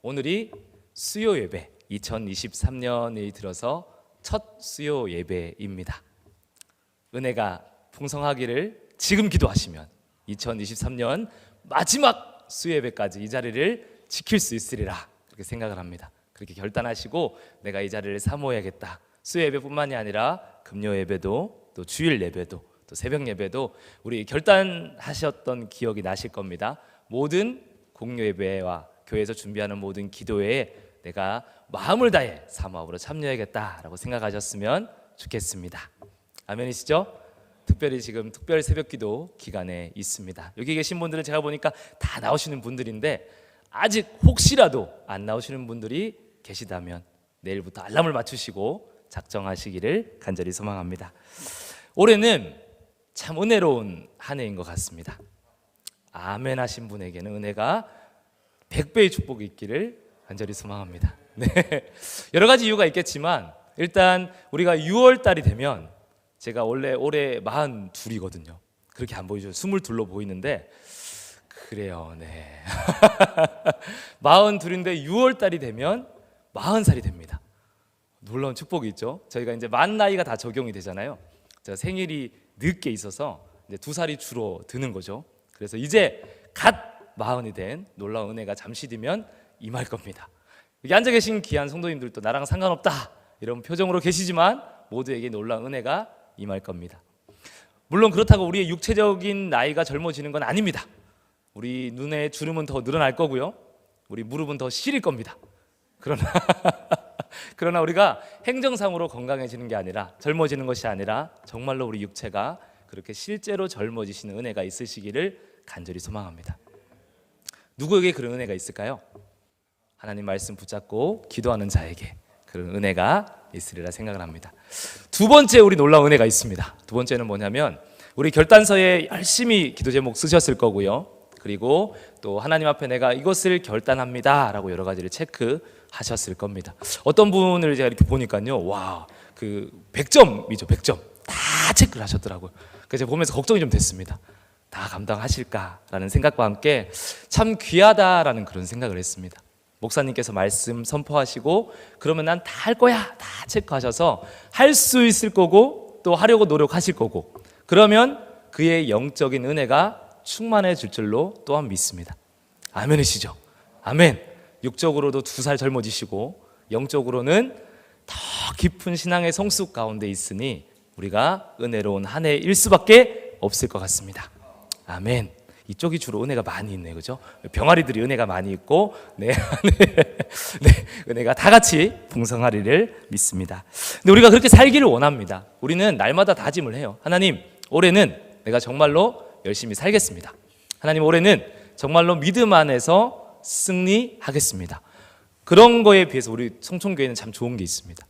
오늘이 수요 예배, 2023년이 들어서 첫 수요 예배입니다. 은혜가 풍성하기를 지금 기도하시면 2023년 마지막 수요 예배까지 이 자리를 지킬 수 있으리라 그렇게 생각을 합니다. 그렇게 결단하시고 내가 이 자리를 사모해야겠다. 수요 예배뿐만이 아니라 금요 예배도 또 주일 예배도 또 새벽 예배도 우리 결단하셨던 기억이 나실 겁니다. 모든 공요 예배와 교회에서 준비하는 모든 기도회에 내가 마음을 다해 사모함으로 참여해야겠다라고 생각하셨으면 좋겠습니다. 아멘이시죠? 특별히 지금 특별 새벽기도 기간에 있습니다. 여기 계신 분들은 제가 보니까 다 나오시는 분들인데 아직 혹시라도 안 나오시는 분들이 계시다면 내일부터 알람을 맞추시고 작정하시기를 간절히 소망합니다. 올해는 참 은혜로운 한 해인 것 같습니다. 아멘 하신 분에게는 은혜가 100배의 축복이 있기를 간절히 소망합니다. 네. 여러 가지 이유가 있겠지만 일단 우리가 6월 달이 되면 제가 원래 올해 42이거든요. 그렇게 안 보이죠? 22로 보이는데 그래요. 네. 42인데 6월 달이 되면 40살이 됩니다. 놀라운 축복이 있죠. 저희가 이제 만 나이가 다 적용이 되잖아요. 제가 생일이 늦게 있어서 이제 2살이 주로 드는 거죠. 그래서 이제 갓 40이 된 놀라운 은혜가 잠시 뒤면 임할 겁니다. 여기 앉아 계신 귀한 성도님들도 나랑 상관없다 이런 표정으로 계시지만 모두에게 놀라운 은혜가 임할 겁니다. 물론 그렇다고 우리의 육체적인 나이가 젊어지는 건 아닙니다. 우리 눈의 주름은 더 늘어날 거고요. 우리 무릎은 더 시릴 겁니다. 그러나 우리가 행정상으로 건강해지는 게 아니라 젊어지는 것이 아니라 정말로 우리 육체가 그렇게 실제로 젊어지시는 은혜가 있으시기를 간절히 소망합니다. 누구에게 그런 은혜가 있을까요? 하나님 말씀 붙잡고 기도하는 자에게 그런 은혜가 있으리라 생각을 합니다. 두 번째 우리 놀라운 은혜가 있습니다. 두 번째는 뭐냐면 우리 결단서에 열심히 기도 제목 쓰셨을 거고요. 그리고 또 하나님 앞에 내가 이것을 결단합니다 라고 여러 가지를 체크하셨을 겁니다. 어떤 분을 제가 이렇게 보니까요, 와, 그 100점이죠. 100점 다 체크를 하셨더라고요. 그래서 제가 보면서 걱정이 좀 됐습니다. 다 감당하실까라는 생각과 함께 참 귀하다라는 그런 생각을 했습니다. 목사님께서 말씀 선포하시고 그러면 난 다 할 거야 다 체크하셔서 할 수 있을 거고 또 하려고 노력하실 거고 그러면 그의 영적인 은혜가 충만해질 줄로 또한 믿습니다. 아멘이시죠? 아멘. 육적으로도 2살 젊어지시고 영적으로는 더 깊은 신앙의 성숙 가운데 있으니 우리가 은혜로운 한 해일 수밖에 없을 것 같습니다. 아멘. 이쪽이 주로 은혜가 많이 있네요, 그죠? 병아리들이 은혜가 많이 있고, 네, 은혜가 다 같이 풍성하리를 믿습니다. 근데 우리가 그렇게 살기를 원합니다. 우리는 날마다 다짐을 해요. 하나님, 올해는 내가 정말로 열심히 살겠습니다. 하나님, 올해는 정말로 믿음 안에서 승리하겠습니다. 그런 거에 비해서 우리 성촌교회는 참 좋은 게 있습니다.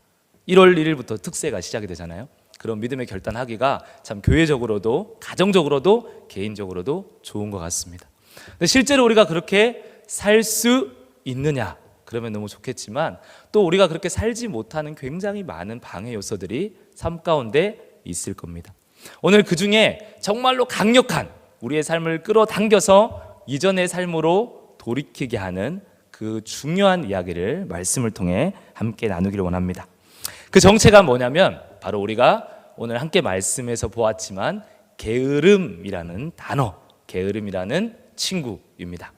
1월 1일부터 특세가 시작이 되잖아요. 그런 믿음의 결단하기가 참 교회적으로도 가정적으로도 개인적으로도 좋은 것 같습니다. 근데 실제로 우리가 그렇게 살 수 있느냐 그러면 너무 좋겠지만 또 우리가 그렇게 살지 못하는 굉장히 많은 방해 요소들이 삶 가운데 있을 겁니다. 오늘 그 중에 정말로 강력한 우리의 삶을 끌어당겨서 이전의 삶으로 돌이키게 하는 그 중요한 이야기를 말씀을 통해 함께 나누기를 원합니다. 그 정체가 뭐냐면 바로 우리가 오늘 함께 말씀에서 보았지만 게으름이라는 단어, 게으름이라는 친구입니다.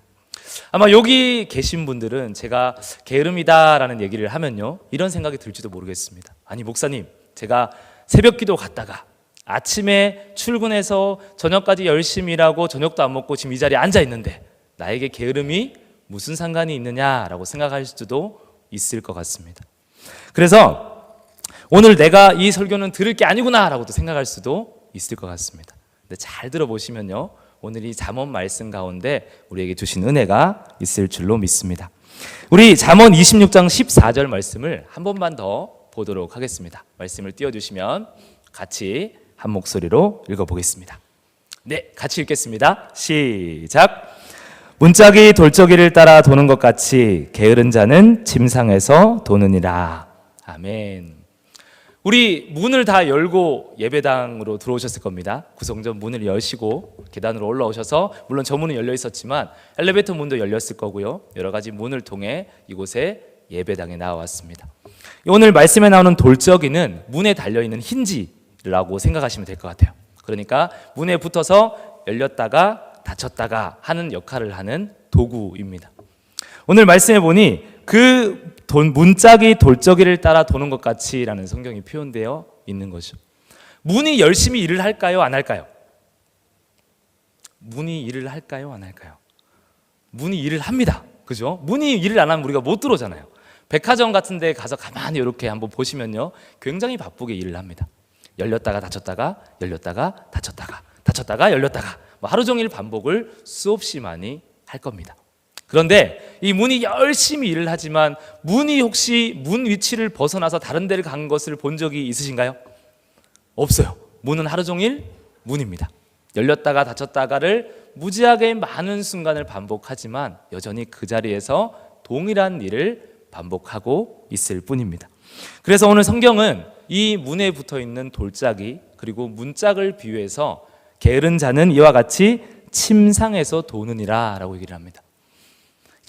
아마 여기 계신 분들은 제가 게으름이다라는 얘기를 하면요 이런 생각이 들지도 모르겠습니다. 아니 목사님, 제가 새벽 기도 갔다가 아침에 출근해서 저녁까지 열심히 일하고 저녁도 안 먹고 지금 이 자리에 앉아 있는데 나에게 게으름이 무슨 상관이 있느냐라고 생각할 수도 있을 것 같습니다. 그래서 오늘 내가 이 설교는 들을 게 아니구나 라고 또 생각할 수도 있을 것 같습니다. 근데 잘 들어보시면요 오늘 이 잠언 말씀 가운데 우리에게 주신 은혜가 있을 줄로 믿습니다. 우리 잠언 26장 14절 말씀을 한 번만 더 보도록 하겠습니다. 말씀을 띄워주시면 같이 한 목소리로 읽어보겠습니다. 네, 같이 읽겠습니다. 시작. 문짝이 돌적이를 따라 도는 것 같이 게으른 자는 침상에서 도느니라. 아멘. 우리 문을 다 열고 예배당으로 들어오셨을 겁니다. 구성전 문을 여시고 계단으로 올라오셔서, 물론 저 문은 열려 있었지만 엘리베이터 문도 열렸을 거고요. 여러 가지 문을 통해 이곳에 예배당에 나왔습니다. 오늘 말씀에 나오는 돌적이는 문에 달려있는 힌지라고 생각하시면 될 것 같아요. 그러니까 문에 붙어서 열렸다가 닫혔다가 하는 역할을 하는 도구입니다. 오늘 말씀해 보니 그 문짝이 돌적이를 따라 도는 것 같이라는 성경이 표현되어 있는 거죠. 문이 열심히 일을 할까요? 안 할까요? 문이 일을 할까요? 안 할까요? 문이 일을 합니다. 그죠? 문이 일을 안 하면 우리가 못 들어오잖아요. 백화점 같은 데 가서 가만히 이렇게 한번 보시면요, 굉장히 바쁘게 일을 합니다. 열렸다가 닫혔다가, 열렸다가 닫혔다가, 닫혔다가 열렸다가, 하루 종일 반복을 수없이 많이 할 겁니다. 그런데 이 문이 열심히 일을 하지만 문이 혹시 문 위치를 벗어나서 다른 데를 간 것을 본 적이 있으신가요? 없어요. 문은 하루 종일 문입니다. 열렸다가 닫혔다가를 무지하게 많은 순간을 반복하지만 여전히 그 자리에서 동일한 일을 반복하고 있을 뿐입니다. 그래서 오늘 성경은 이 문에 붙어 있는 돌짝이 그리고 문짝을 비유해서 게으른 자는 이와 같이 침상에서 도느니라 라고 얘기를 합니다.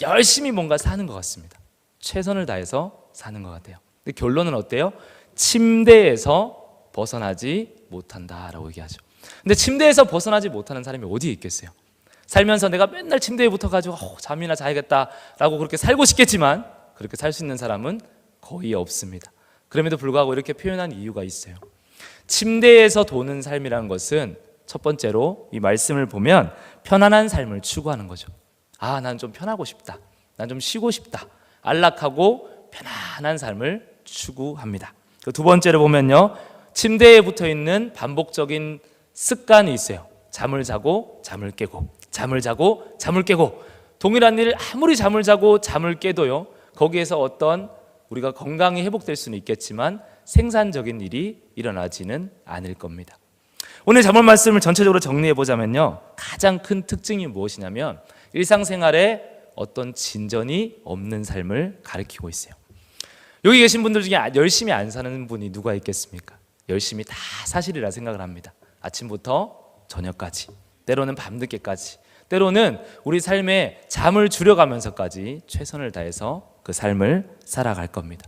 열심히 뭔가 사는 것 같습니다. 최선을 다해서 사는 것 같아요. 근데 결론은 어때요? 침대에서 벗어나지 못한다라고 얘기하죠. 근데 침대에서 벗어나지 못하는 사람이 어디에 있겠어요? 살면서 내가 맨날 침대에 붙어가지고 잠이나 자야겠다라고 그렇게 살고 싶겠지만 그렇게 살 수 있는 사람은 거의 없습니다. 그럼에도 불구하고 이렇게 표현한 이유가 있어요. 침대에서 도는 삶이라는 것은 첫 번째로 이 말씀을 보면 편안한 삶을 추구하는 거죠. 난 좀 편하고 싶다. 난 좀 쉬고 싶다. 안락하고 편안한 삶을 추구합니다. 두 번째로 보면요, 침대에 붙어 있는 반복적인 습관이 있어요. 잠을 자고 잠을 깨고, 잠을 자고 잠을 깨고, 동일한 일을 아무리 잠을 자고 잠을 깨도요, 거기에서 어떤 우리가 건강이 회복될 수는 있겠지만 생산적인 일이 일어나지는 않을 겁니다. 오늘 잠언 말씀을 전체적으로 정리해 보자면요, 가장 큰 특징이 무엇이냐면 일상생활에 어떤 진전이 없는 삶을 가리키고 있어요. 여기 계신 분들 중에 열심히 안 사는 분이 누가 있겠습니까? 열심히 다 사실이라 생각을 합니다. 아침부터 저녁까지, 때로는 밤늦게까지, 때로는 우리 삶에 잠을 줄여가면서까지 최선을 다해서 그 삶을 살아갈 겁니다.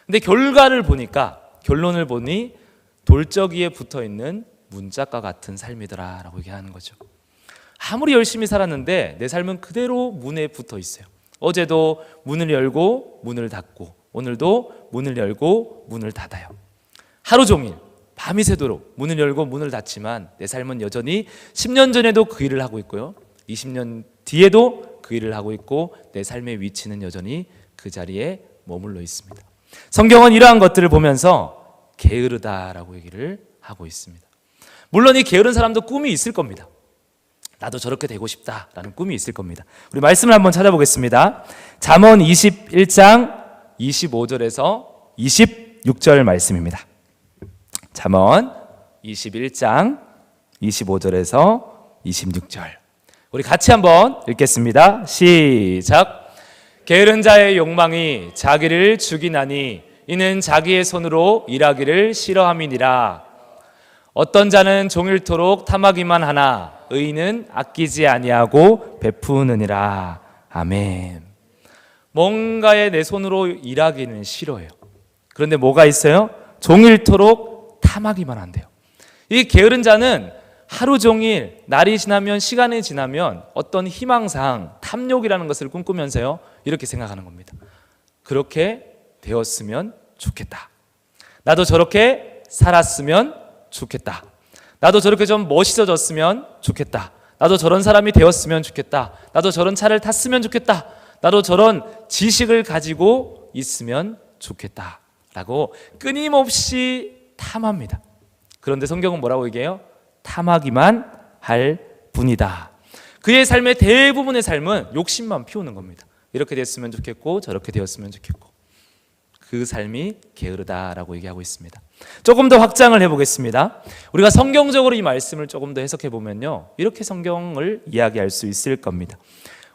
근데 결론을 보니 돌적이에 붙어있는 문짝과 같은 삶이더라라고 얘기하는 거죠. 아무리 열심히 살았는데 내 삶은 그대로 문에 붙어 있어요. 어제도 문을 열고 문을 닫고, 오늘도 문을 열고 문을 닫아요. 하루 종일 밤이 새도록 문을 열고 문을 닫지만 내 삶은 여전히 10년 전에도 그 일을 하고 있고요, 20년 뒤에도 그 일을 하고 있고, 내 삶의 위치는 여전히 그 자리에 머물러 있습니다. 성경은 이러한 것들을 보면서 게으르다라고 얘기를 하고 있습니다. 물론 이 게으른 사람도 꿈이 있을 겁니다. 나도 저렇게 되고 싶다라는 꿈이 있을 겁니다. 우리 말씀을 한번 찾아보겠습니다. 잠언 21장 25절에서 26절 말씀입니다. 잠언 21장 25절에서 26절, 우리 같이 한번 읽겠습니다. 시작. 게으른 자의 욕망이 자기를 죽이나니 이는 자기의 손으로 일하기를 싫어함이니라. 어떤 자는 종일토록 탐하기만 하나 의인은 아끼지 아니하고 베푸느니라. 아멘. 뭔가에 내 손으로 일하기는 싫어해요. 그런데 뭐가 있어요? 종일토록 탐하기만 한대요. 이 게으른 자는 하루 종일, 날이 지나면, 시간이 지나면 어떤 희망상, 탐욕이라는 것을 꿈꾸면서요, 이렇게 생각하는 겁니다. 그렇게 되었으면 좋겠다. 나도 저렇게 살았으면 좋겠다. 나도 저렇게 좀 멋있어졌으면 좋겠다. 나도 저런 사람이 되었으면 좋겠다. 나도 저런 차를 탔으면 좋겠다. 나도 저런 지식을 가지고 있으면 좋겠다 라고 끊임없이 탐합니다. 그런데 성경은 뭐라고 얘기해요? 탐하기만 할 뿐이다. 그의 삶의 대부분의 삶은 욕심만 피우는 겁니다. 이렇게 됐으면 좋겠고 저렇게 되었으면 좋겠고, 그 삶이 게으르다라고 얘기하고 있습니다. 조금 더 확장을 해보겠습니다. 우리가 성경적으로 이 말씀을 조금 더 해석해 보면요, 이렇게 성경을 이야기할 수 있을 겁니다.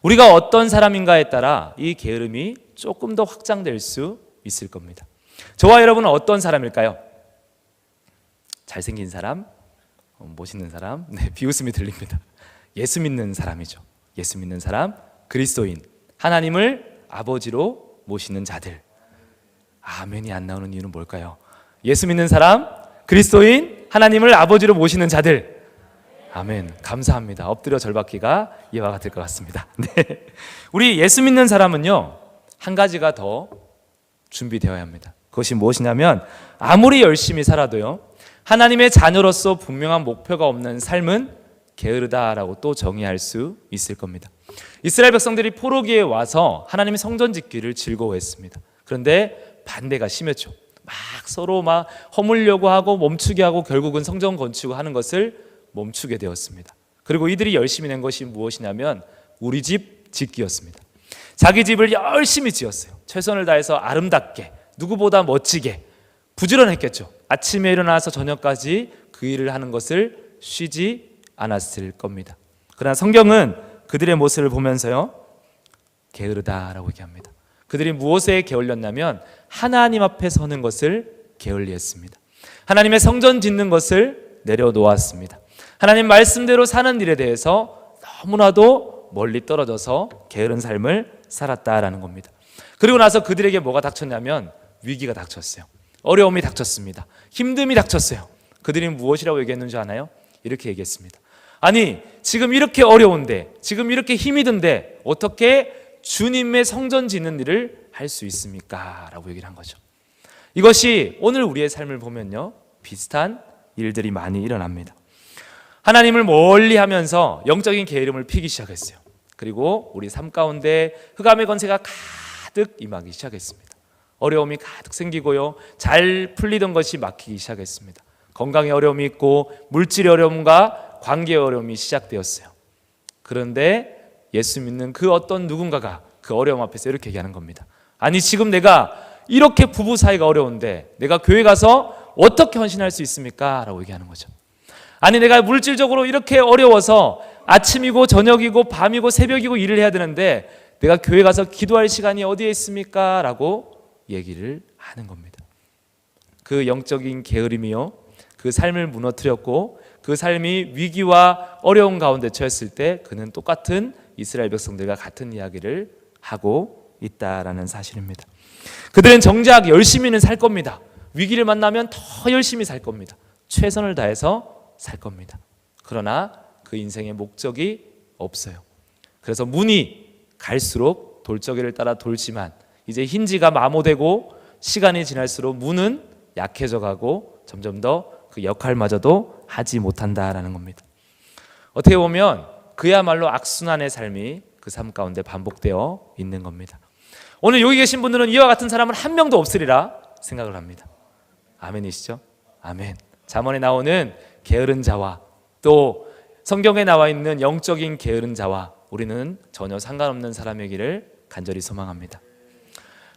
우리가 어떤 사람인가에 따라 이 게으름이 조금 더 확장될 수 있을 겁니다. 저와 여러분은 어떤 사람일까요? 잘생긴 사람, 멋있는 사람, 네, 비웃음이 들립니다. 예수 믿는 사람이죠. 예수 믿는 사람, 그리스도인, 하나님을 아버지로 모시는 자들. 아멘이 안 나오는 이유는 뭘까요? 예수 믿는 사람, 그리스도인, 하나님을 아버지로 모시는 자들. 아멘. 감사합니다. 엎드려 절받기가 이와 같을 것 같습니다. 네. 우리 예수 믿는 사람은요, 한 가지가 더 준비되어야 합니다. 그것이 무엇이냐면, 아무리 열심히 살아도요, 하나님의 자녀로서 분명한 목표가 없는 삶은 게으르다라고 또 정의할 수 있을 겁니다. 이스라엘 백성들이 포로기에 와서 하나님의 성전 짓기를 즐거워했습니다. 그런데 반대가 심했죠. 막 서로 막 허물려고 하고 멈추게 하고 결국은 성전 건축을 하는 것을 멈추게 되었습니다. 그리고 이들이 열심히 낸 것이 무엇이냐면 우리 집 짓기였습니다. 자기 집을 열심히 지었어요. 최선을 다해서 아름답게, 누구보다 멋지게, 부지런했겠죠. 아침에 일어나서 저녁까지 그 일을 하는 것을 쉬지 않았을 겁니다. 그러나 성경은 그들의 모습을 보면서요, 게으르다라고 얘기합니다. 그들이 무엇에 게을렸냐면 하나님 앞에 서는 것을 게을리했습니다. 하나님의 성전 짓는 것을 내려놓았습니다. 하나님 말씀대로 사는 일에 대해서 너무나도 멀리 떨어져서 게으른 삶을 살았다라는 겁니다. 그리고 나서 그들에게 뭐가 닥쳤냐면 위기가 닥쳤어요. 어려움이 닥쳤습니다. 힘듦이 닥쳤어요. 그들이 무엇이라고 얘기했는지 아나요? 이렇게 얘기했습니다. 아니, 지금 이렇게 어려운데, 지금 이렇게 힘이 든데 어떻게 주님의 성전 짓는 일을 할 수 있습니까? 라고 얘기를 한 거죠. 이것이 오늘 우리의 삶을 보면요, 비슷한 일들이 많이 일어납니다. 하나님을 멀리 하면서 영적인 게으름을 피기 시작했어요. 그리고 우리 삶 가운데 흑암의 권세가 가득 임하기 시작했습니다. 어려움이 가득 생기고요, 잘 풀리던 것이 막히기 시작했습니다. 건강의 어려움이 있고 물질의 어려움과 관계의 어려움이 시작되었어요. 그런데 예수 믿는 그 어떤 누군가가 그 어려움 앞에서 이렇게 얘기하는 겁니다. 아니, 지금 내가 이렇게 부부 사이가 어려운데 내가 교회 가서 어떻게 헌신할 수 있습니까? 라고 얘기하는 거죠. 아니, 내가 물질적으로 이렇게 어려워서 아침이고 저녁이고 밤이고 새벽이고 일을 해야 되는데 내가 교회 가서 기도할 시간이 어디에 있습니까? 라고 얘기를 하는 겁니다. 그 영적인 게으름이요, 그 삶을 무너뜨렸고 그 삶이 위기와 어려운 가운데 처했을 때 그는 똑같은 이스라엘 백성들과 같은 이야기를 하고 있다라는 사실입니다. 그들은 정작 열심히는 살 겁니다. 위기를 만나면 더 열심히 살 겁니다. 최선을 다해서 살 겁니다. 그러나 그 인생의 목적이 없어요. 그래서 문이 갈수록 돌적이를 따라 돌지만 이제 힌지가 마모되고 시간이 지날수록 문은 약해져 가고 점점 더 그 역할마저도 하지 못한다라는 겁니다. 어떻게 보면 그야말로 악순환의 삶이 그 삶 가운데 반복되어 있는 겁니다. 오늘 여기 계신 분들은 이와 같은 사람은 한 명도 없으리라 생각을 합니다. 아멘이시죠? 아멘. 잠언에 나오는 게으른 자와 또 성경에 나와 있는 영적인 게으른 자와 우리는 전혀 상관없는 사람이기를 간절히 소망합니다.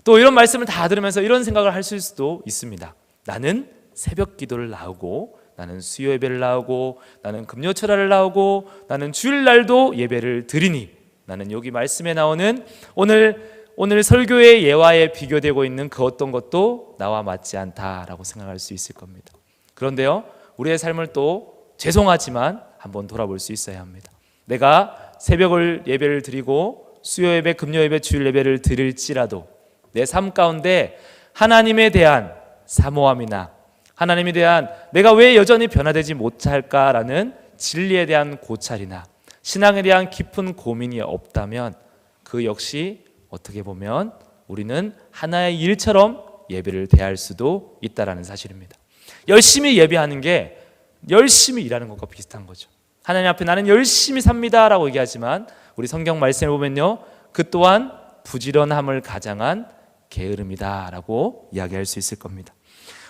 또 이런 말씀을 다 들으면서 이런 생각을 하실 수도 있습니다. 나는 새벽 기도를 나오고, 나는 수요 예배를 나오고, 나는 금요철야를 나오고, 나는 주일날도 예배를 드리니, 나는 여기 말씀에 나오는 오늘 설교의 예화에 비교되고 있는 그 어떤 것도 나와 맞지 않다라고 생각할 수 있을 겁니다. 그런데요, 우리의 삶을 또 죄송하지만 한번 돌아볼 수 있어야 합니다. 내가 새벽을 예배를 드리고 수요 예배, 금요 예배, 주일 예배를 드릴지라도 내 삶 가운데 하나님에 대한 사모함이나 하나님에 대한 내가 왜 여전히 변화되지 못할까라는 진리에 대한 고찰이나 신앙에 대한 깊은 고민이 없다면 그 역시 어떻게 보면 우리는 하나의 일처럼 예배를 대할 수도 있다라는 사실입니다. 열심히 예배하는 게 열심히 일하는 것과 비슷한 거죠. 하나님 앞에 나는 열심히 삽니다라고 얘기하지만 우리 성경 말씀을 보면요, 그 또한 부지런함을 가장한 게으름이다라고 이야기할 수 있을 겁니다.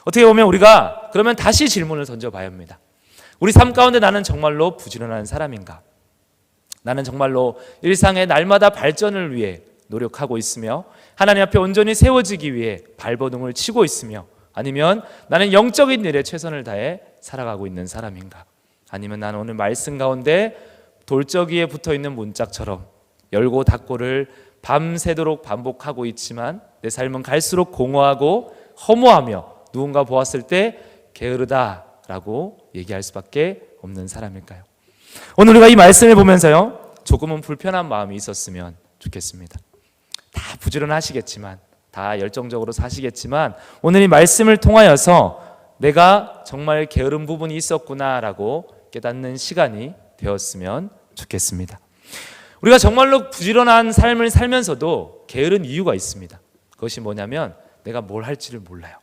어떻게 보면 우리가 그러면 다시 질문을 던져봐야 합니다. 우리 삶 가운데 나는 정말로 부지런한 사람인가? 나는 정말로 일상의 날마다 발전을 위해 노력하고 있으며 하나님 앞에 온전히 세워지기 위해 발버둥을 치고 있으며 아니면 나는 영적인 일에 최선을 다해 살아가고 있는 사람인가? 아니면 나는 오늘 말씀 가운데 돌적이에 붙어있는 문짝처럼 열고 닫고를 밤새도록 반복하고 있지만 내 삶은 갈수록 공허하고 허무하며 누군가 보았을 때 게으르다 라고 얘기할 수밖에 없는 사람일까요? 오늘 우리가 이 말씀을 보면서요, 조금은 불편한 마음이 있었으면 좋겠습니다. 다 부지런하시겠지만, 다 열정적으로 사시겠지만, 오늘 이 말씀을 통하여서 내가 정말 게으른 부분이 있었구나라고 깨닫는 시간이 되었으면 좋겠습니다. 우리가 정말로 부지런한 삶을 살면서도 게으른 이유가 있습니다. 그것이 뭐냐면 내가 뭘 할지를 몰라요.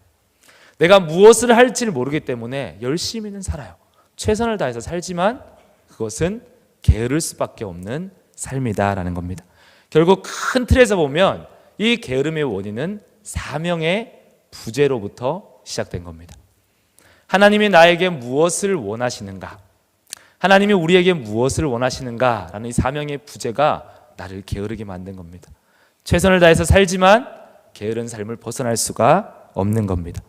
내가 무엇을 할지를 모르기 때문에 열심히는 살아요. 최선을 다해서 살지만 그것은 게으를 수밖에 없는 삶이다라는 겁니다. 결국 큰 틀에서 보면 이 게으름의 원인은 사명의 부재로부터 시작된 겁니다. 하나님이 나에게 무엇을 원하시는가? 하나님이 우리에게 무엇을 원하시는가? 라는 이 사명의 부재가 나를 게으르게 만든 겁니다. 최선을 다해서 살지만 게으른 삶을 벗어날 수가 없는 겁니다.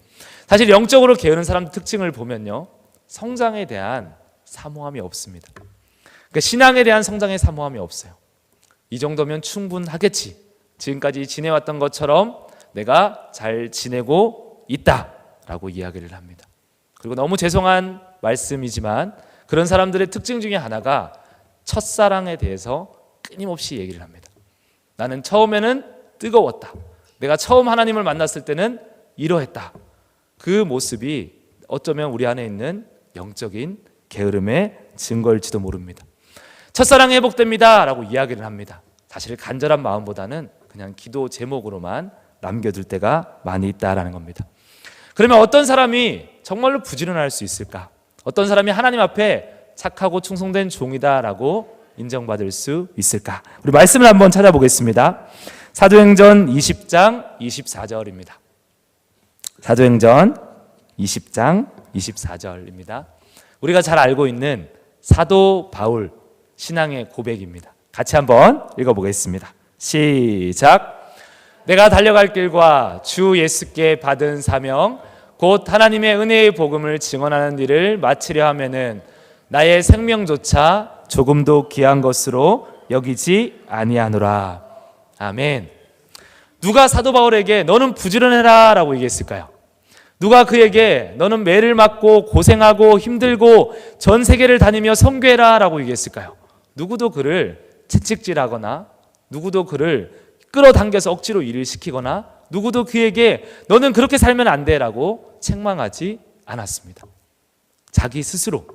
사실 영적으로 게으른 사람 특징을 보면요, 성장에 대한 사모함이 없습니다. 그러니까 신앙에 대한 성장의 사모함이 없어요. 이 정도면 충분하겠지, 지금까지 지내왔던 것처럼 내가 잘 지내고 있다라고 이야기를 합니다. 그리고 너무 죄송한 말씀이지만 그런 사람들의 특징 중에 하나가 첫사랑에 대해서 끊임없이 얘기를 합니다. 나는 처음에는 뜨거웠다. 내가 처음 하나님을 만났을 때는 이러했다. 그 모습이 어쩌면 우리 안에 있는 영적인 게으름의 증거일지도 모릅니다. 첫사랑이 회복됩니다 라고 이야기를 합니다. 사실 간절한 마음보다는 그냥 기도 제목으로만 남겨둘 때가 많이 있다라는 겁니다. 그러면 어떤 사람이 정말로 부지런할 수 있을까? 어떤 사람이 하나님 앞에 착하고 충성된 종이다라고 인정받을 수 있을까? 우리 말씀을 한번 찾아보겠습니다. 사도행전 20장 24절입니다. 사도행전 20장 24절입니다. 우리가 잘 알고 있는 사도 바울 신앙의 고백입니다. 같이 한번 읽어보겠습니다. 시작. 내가 달려갈 길과 주 예수께 받은 사명 곧 하나님의 은혜의 복음을 증언하는 일을 마치려 하면은 나의 생명조차 조금도 귀한 것으로 여기지 아니하노라. 아멘. 누가 사도 바울에게 너는 부지런해라 라고 얘기했을까요? 누가 그에게 너는 매를 맞고 고생하고 힘들고 전 세계를 다니며 섬교해라 라고 얘기했을까요? 누구도 그를 채찍질하거나 누구도 그를 끌어당겨서 억지로 일을 시키거나 누구도 그에게 너는 그렇게 살면 안 돼 라고 책망하지 않았습니다. 자기 스스로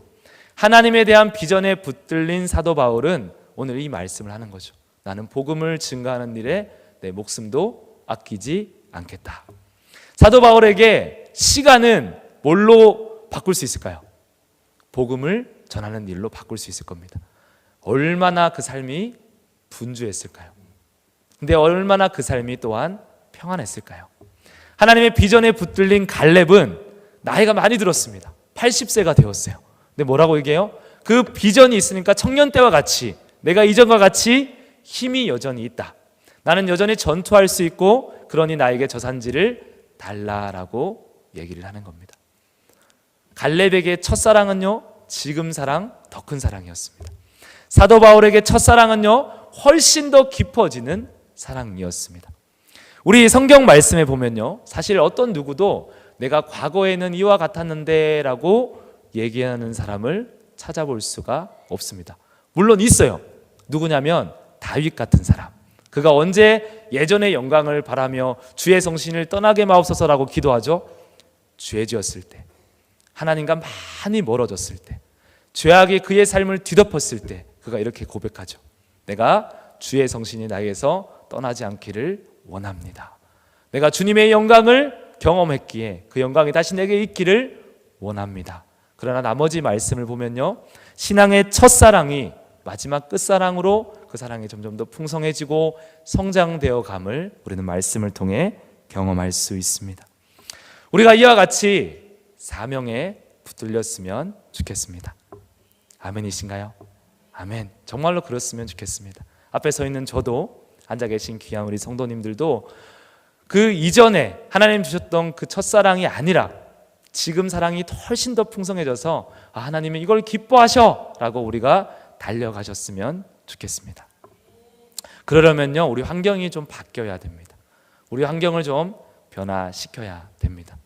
하나님에 대한 비전에 붙들린 사도 바울은 오늘 이 말씀을 하는 거죠. 나는 복음을 증거하는 일에 내 목숨도 아끼지 않겠다. 사도 바울에게 시간은 뭘로 바꿀 수 있을까요? 복음을 전하는 일로 바꿀 수 있을 겁니다. 얼마나 그 삶이 분주했을까요? 근데 얼마나 그 삶이 또한 평안했을까요? 하나님의 비전에 붙들린 갈렙은 나이가 많이 들었습니다. 80세가 되었어요. 근데 뭐라고 얘기해요? 그 비전이 있으니까 청년 때와 같이 내가 이전과 같이 힘이 여전히 있다. 나는 여전히 전투할 수 있고 그러니 나에게 저 산지를 달라라고 얘기를 하는 겁니다. 갈렙에게 첫사랑은요, 지금 사랑 더 큰 사랑이었습니다. 사도 바울에게 첫사랑은요, 훨씬 더 깊어지는 사랑이었습니다. 우리 성경 말씀에 보면요, 사실 어떤 누구도 내가 과거에는 이와 같았는데 라고 얘기하는 사람을 찾아볼 수가 없습니다. 물론 있어요. 누구냐면 다윗 같은 사람. 그가 언제 예전의 영광을 바라며 주의 성신을 떠나게 마옵소서라고 기도하죠? 죄지었을 때, 하나님과 많이 멀어졌을 때, 죄악이 그의 삶을 뒤덮었을 때 그가 이렇게 고백하죠. 내가 주의 성신이 나에게서 떠나지 않기를 원합니다. 내가 주님의 영광을 경험했기에 그 영광이 다시 내게 있기를 원합니다. 그러나 나머지 말씀을 보면요, 신앙의 첫사랑이 마지막 끝사랑으로 그 사랑이 점점 더 풍성해지고 성장되어 감을 우리는 말씀을 통해 경험할 수 있습니다. 우리가 이와 같이 사명에 붙들렸으면 좋겠습니다. 아멘이신가요? 아멘. 정말로 그렇으면 좋겠습니다. 앞에 서 있는 저도, 앉아 계신 귀한 우리 성도님들도 그 이전에 하나님 주셨던 그 첫사랑이 아니라 지금 사랑이 훨씬 더 풍성해져서 하나님은 이걸 기뻐하셔 라고 우리가 달려가셨으면 좋겠습니다. 그러려면요, 우리 환경이 좀 바뀌어야 됩니다. 우리 환경을 좀 변화시켜야 됩니다.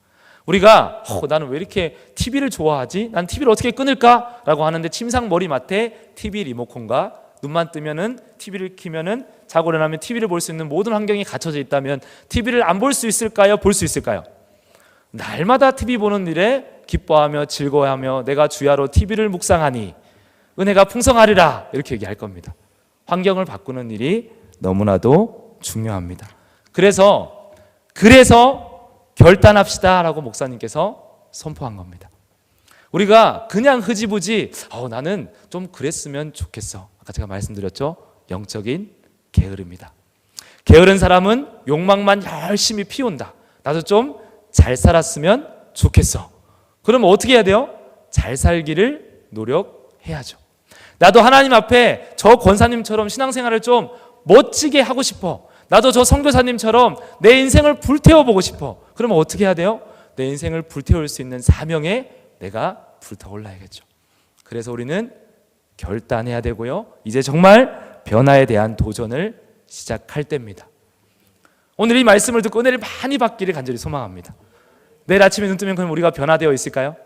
우리가 나는 왜 이렇게 TV를 좋아하지? 난 TV를 어떻게 끊을까? 라고 하는데 침상 머리맡에 TV 리모컨과 눈만 뜨면은 TV를 켜면은 자고 일어나면 TV를 볼 수 있는 모든 환경이 갖춰져 있다면 TV를 안 볼 수 있을까요? 볼 수 있을까요? 날마다 TV 보는 일에 기뻐하며 즐거워하며 내가 주야로 TV를 묵상하니 은혜가 풍성하리라 이렇게 얘기할 겁니다. 환경을 바꾸는 일이 너무나도 중요합니다. 그래서 결단합시다 라고 목사님께서 선포한 겁니다. 우리가 그냥 흐지부지 나는 좀 그랬으면 좋겠어. 아까 제가 말씀드렸죠. 영적인 게으름이다. 게으른 사람은 욕망만 열심히 피운다. 나도 좀 잘 살았으면 좋겠어. 그러면 어떻게 해야 돼요? 잘 살기를 노력해야죠. 나도 하나님 앞에 저 권사님처럼 신앙생활을 좀 멋지게 하고 싶어. 나도 저 선교사님처럼 내 인생을 불태워보고 싶어. 그러면 어떻게 해야 돼요? 내 인생을 불태울 수 있는 사명에 내가 불타올라야겠죠. 그래서 우리는 결단해야 되고요. 이제 정말 변화에 대한 도전을 시작할 때입니다. 오늘 이 말씀을 듣고 은혜를 많이 받기를 간절히 소망합니다. 내일 아침에 눈 뜨면 그럼 우리가 변화되어 있을까요?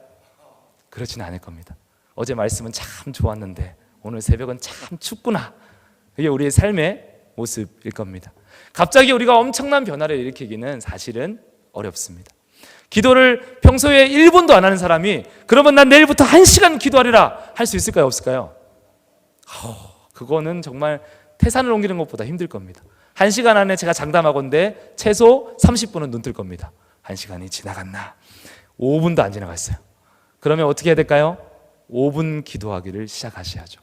그렇지는 않을 겁니다. 어제 말씀은 참 좋았는데 오늘 새벽은 참 춥구나. 그게 우리의 삶의 모습일 겁니다. 갑자기 우리가 엄청난 변화를 일으키기는 사실은 어렵습니다. 기도를 평소에 1분도 안 하는 사람이 그러면 난 내일부터 1시간 기도하리라 할 수 있을까요? 없을까요? 그거는 정말 태산을 옮기는 것보다 힘들 겁니다. 1시간 안에 제가 장담하건대 최소 30분은 눈 뜰 겁니다. 1시간이 지나갔나? 5분도 안 지나갔어요. 그러면 어떻게 해야 될까요? 5분 기도하기를 시작하셔야죠.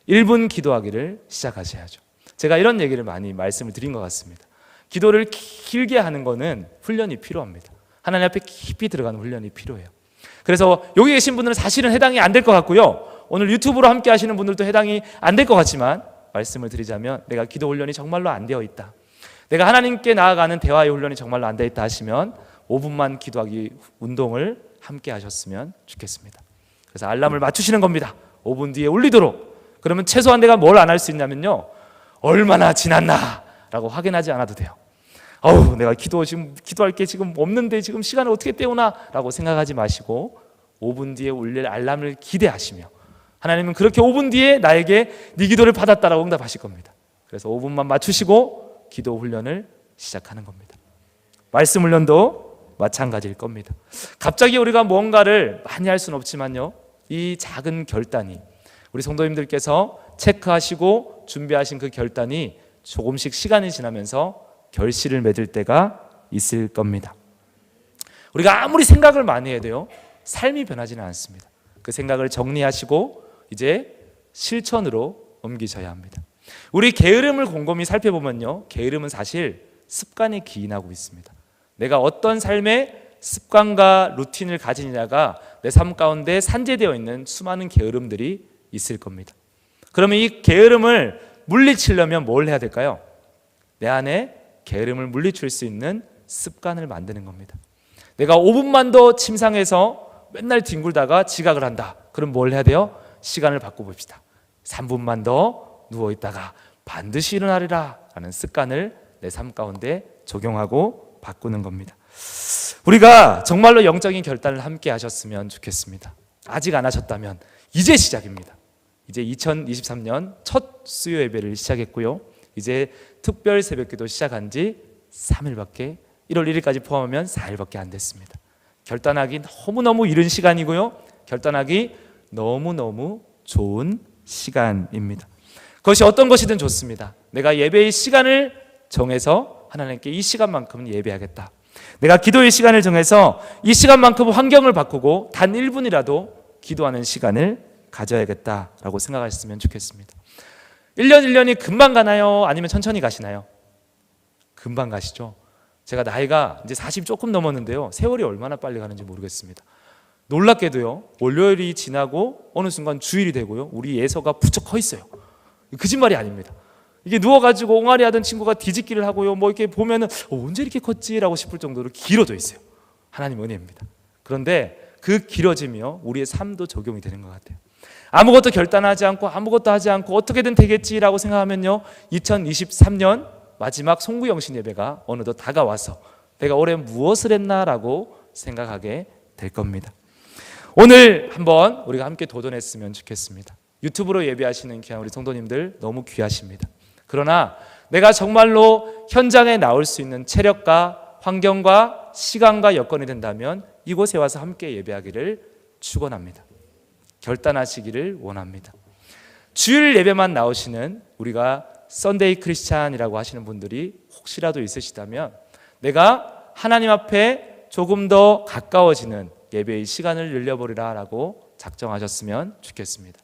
1분 기도하기를 시작하셔야죠. 제가 이런 얘기를 많이 말씀을 드린 것 같습니다. 기도를 길게 하는 거는 훈련이 필요합니다. 하나님 앞에 깊이 들어가는 훈련이 필요해요. 그래서 여기 계신 분들은 사실은 해당이 안 될 것 같고요. 오늘 유튜브로 함께 하시는 분들도 해당이 안 될 것 같지만 말씀을 드리자면 내가 기도 훈련이 정말로 안 되어 있다. 내가 하나님께 나아가는 대화의 훈련이 정말로 안 되어 있다 하시면 5분만 기도하기 운동을 함께 하셨으면 좋겠습니다. 그래서 알람을 맞추시는 겁니다. 5분 뒤에 울리도록. 그러면 최소한 내가 뭘 안 할 수 있냐면요. 얼마나 지났나 라고 확인하지 않아도 돼요. 내가 기도할 게 지금 없는데 지금 시간을 어떻게 때우나 라고 생각하지 마시고 5분 뒤에 울릴 알람을 기대하시며 하나님은 그렇게 5분 뒤에 나에게 네 기도를 받았다라고 응답하실 겁니다. 그래서 5분만 맞추시고 기도 훈련을 시작하는 겁니다. 말씀 훈련도 마찬가지일 겁니다. 갑자기 우리가 뭔가를 많이 할 수는 없지만요. 이 작은 결단이 우리 성도님들께서 체크하시고 준비하신 그 결단이 조금씩 시간이 지나면서 결실을 맺을 때가 있을 겁니다. 우리가 아무리 생각을 많이 해도요. 삶이 변하지는 않습니다. 그 생각을 정리하시고 이제 실천으로 옮기셔야 합니다. 우리 게으름을 곰곰이 살펴보면요. 게으름은 사실 습관에 기인하고 있습니다. 내가 어떤 삶의 습관과 루틴을 가지느냐가 내 삶 가운데 산재되어 있는 수많은 게으름들이 있을 겁니다. 그러면 이 게으름을 물리치려면 뭘 해야 될까요? 내 안에 게으름을 물리칠 수 있는 습관을 만드는 겁니다. 내가 5분만 더 침상에서 맨날 뒹굴다가 지각을 한다. 그럼 뭘 해야 돼요? 시간을 바꿔봅시다. 3분만 더 누워있다가 반드시 일어나리라 라는 습관을 내 삶 가운데 적용하고 바꾸는 겁니다. 우리가 정말로 영적인 결단을 함께 하셨으면 좋겠습니다. 아직 안 하셨다면 이제 시작입니다. 이제 2023년 첫 수요 예배를 시작했고요. 이제 특별 새벽기도 시작한 지 3일밖에 1월 1일까지 포함하면 4일밖에 안 됐습니다. 결단하기 너무너무 이른 시간이고요. 결단하기 너무너무 좋은 시간입니다. 그것이 어떤 것이든 좋습니다. 내가 예배의 시간을 정해서 하나님께 이 시간만큼은 예배하겠다. 내가 기도의 시간을 정해서 이 시간만큼 환경을 바꾸고 단 1분이라도 기도하는 시간을 가져야겠다라고 생각하셨으면 좋겠습니다. 1년 1년이 금방 가나요? 아니면 천천히 가시나요? 금방 가시죠. 제가 나이가 이제 40 조금 넘었는데요. 세월이 얼마나 빨리 가는지 모르겠습니다. 놀랍게도요. 월요일이 지나고 어느 순간 주일이 되고요. 우리 예서가 부쩍 커 있어요. 거짓말이 아닙니다. 이게 누워가지고 옹알이 하던 친구가 뒤집기를 하고요. 뭐 이렇게 보면은 언제 이렇게 컸지라고 싶을 정도로 길어져 있어요. 하나님 은혜입니다. 그런데 그 길어짐이요. 우리의 삶도 적용이 되는 것 같아요. 아무것도 결단하지 않고 아무것도 하지 않고 어떻게든 되겠지라고 생각하면요. 2023년 마지막 송구영신 예배가 어느덧 다가와서 내가 올해 무엇을 했나라고 생각하게 될 겁니다. 오늘 한번 우리가 함께 도전했으면 좋겠습니다. 유튜브로 예배하시는 귀한 우리 성도님들 너무 귀하십니다. 그러나 내가 정말로 현장에 나올 수 있는 체력과 환경과 시간과 여건이 된다면 이곳에 와서 함께 예배하기를 축원합니다. 결단하시기를 원합니다. 주일 예배만 나오시는 우리가 썬데이 크리스찬이라고 하시는 분들이 혹시라도 있으시다면 내가 하나님 앞에 조금 더 가까워지는 예배의 시간을 늘려버리라 라고 작정하셨으면 좋겠습니다.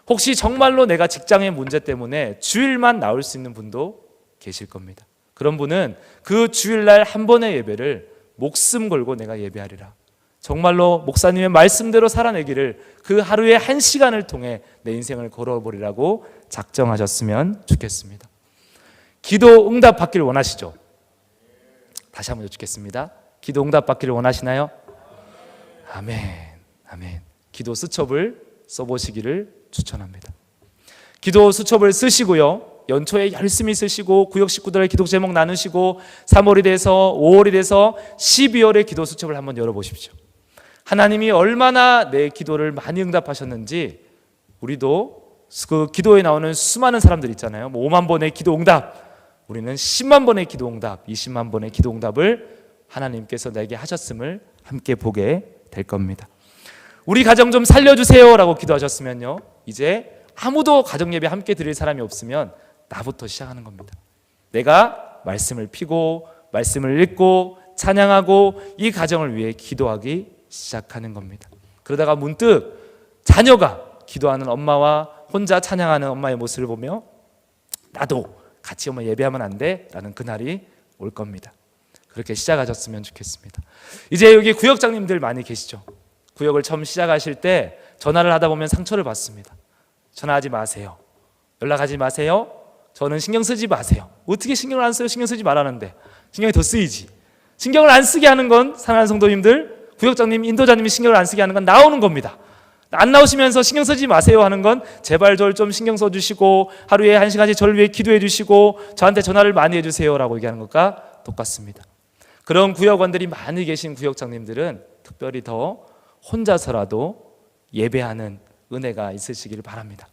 혹시 정말로 내가 직장의 문제 때문에 주일만 나올 수 있는 분도 계실 겁니다. 그런 분은 그 주일날 한 번의 예배를 목숨 걸고 내가 예배하리라, 정말로 목사님의 말씀대로 살아내기를 그 하루의 한 시간을 통해 내 인생을 걸어버리라고 작정하셨으면 좋겠습니다. 기도 응답 받기를 원하시죠? 다시 한번 여쭙겠습니다. 기도 응답 받기를 원하시나요? 아멘, 아멘. 기도 수첩을 써보시기를 추천합니다. 기도 수첩을 쓰시고요, 연초에 열심히 쓰시고 구역 식구들의 기도 제목 나누시고 3월이 돼서 5월이 돼서 12월에 기도 수첩을 한번 열어보십시오. 하나님이 얼마나 내 기도를 많이 응답하셨는지, 우리도 그 기도에 나오는 수많은 사람들 있잖아요. 5만 번의 기도 응답, 우리는 10만 번의 기도 응답, 20만 번의 기도 응답을 하나님께서 내게 하셨음을 함께 보게 될 겁니다. 우리 가정 좀 살려주세요 라고 기도하셨으면요, 이제 아무도 가정 예배 함께 드릴 사람이 없으면 나부터 시작하는 겁니다. 내가 말씀을 피고 말씀을 읽고 찬양하고 이 가정을 위해 기도하기 시작하는 겁니다. 그러다가 문득 자녀가 기도하는 엄마와 혼자 찬양하는 엄마의 모습을 보며 나도 같이 엄마 예배하면 안 돼? 라는 그날이 올 겁니다. 그렇게 시작하셨으면 좋겠습니다. 이제 여기 구역장님들 많이 계시죠? 구역을 처음 시작하실 때 전화를 하다 보면 상처를 받습니다. 전화하지 마세요. 연락하지 마세요. 저는 신경 쓰지 마세요. 어떻게 신경을 안 써요? 신경 쓰지 말라는데. 신경이 더 쓰이지. 신경을 안 쓰게 하는 건, 사랑하는 성도님들, 구역장님, 인도자님이 신경을 안 쓰게 하는 건 나오는 겁니다. 안 나오시면서 신경 쓰지 마세요 하는 건 제발 저를 좀 신경 써주시고 하루에 1시간씩 저를 위해 기도해 주시고 저한테 전화를 많이 해주세요 라고 얘기하는 것과 똑같습니다. 그런 구역원들이 많이 계신 구역장님들은 특별히 더 혼자서라도 예배하는 은혜가 있으시기를 바랍니다.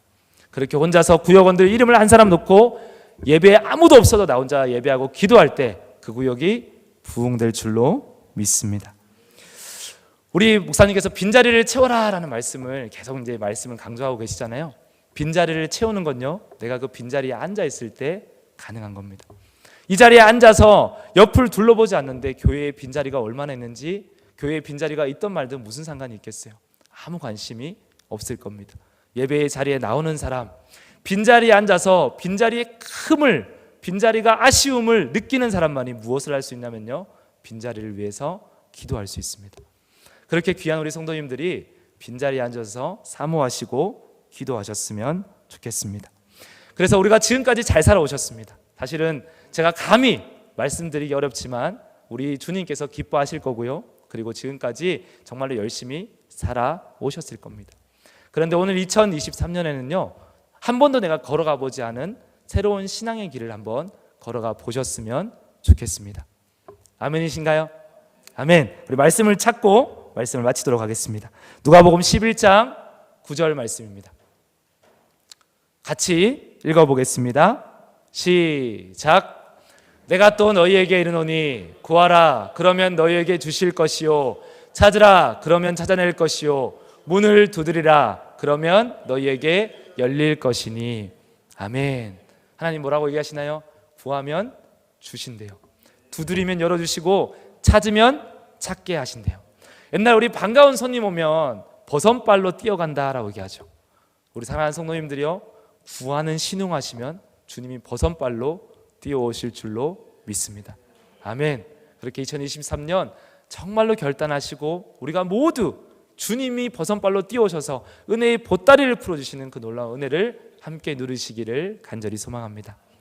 그렇게 혼자서 구역원들 이름을 한 사람 놓고 예배에 아무도 없어도 나 혼자 예배하고 기도할 때 그 구역이 부흥될 줄로 믿습니다. 우리 목사님께서 빈자리를 채워라 라는 말씀을 계속 이제 말씀을 강조하고 계시잖아요. 빈자리를 채우는 건요, 내가 그 빈자리에 앉아 있을 때 가능한 겁니다. 이 자리에 앉아서 옆을 둘러보지 않는데 교회에 빈자리가 얼마나 있는지, 교회에 빈자리가 있던 말든 무슨 상관이 있겠어요? 아무 관심이 없을 겁니다. 예배의 자리에 나오는 사람, 빈자리에 앉아서 빈자리의 큼을, 빈자리가 아쉬움을 느끼는 사람만이 무엇을 할 수 있냐면요, 빈자리를 위해서 기도할 수 있습니다. 그렇게 귀한 우리 성도님들이 빈자리에 앉아서 사모하시고 기도하셨으면 좋겠습니다. 그래서 우리가 지금까지 잘 살아오셨습니다. 사실은 제가 감히 말씀드리기 어렵지만 우리 주님께서 기뻐하실 거고요, 그리고 지금까지 정말로 열심히 살아오셨을 겁니다. 그런데 오늘 2023년에는요 한 번도 내가 걸어가 보지 않은 새로운 신앙의 길을 한번 걸어가 보셨으면 좋겠습니다. 아멘이신가요? 아멘. 우리 말씀을 찾고 말씀을 마치도록 하겠습니다. 누가복음 11장 9절 말씀입니다. 같이 읽어보겠습니다. 시작. 내가 또 너희에게 이르노니 구하라 그러면 너희에게 주실 것이요 찾으라 그러면 찾아낼 것이요 문을 두드리라 그러면 너희에게 열릴 것이니. 아멘. 하나님 뭐라고 얘기하시나요? 구하면 주신대요. 두드리면 열어주시고 찾으면 찾게 하신대요. 옛날 우리 반가운 손님 오면 버선발로 뛰어간다라고 얘기하죠. 우리 사랑하는 성도님들이요, 구하는 신용하시면 주님이 버선발로 뛰어오실 줄로 믿습니다. 아멘. 그렇게 2023년 정말로 결단하시고 우리가 모두 주님이 버선발로 뛰어오셔서 은혜의 보따리를 풀어주시는 그 놀라운 은혜를 함께 누리시기를 간절히 소망합니다.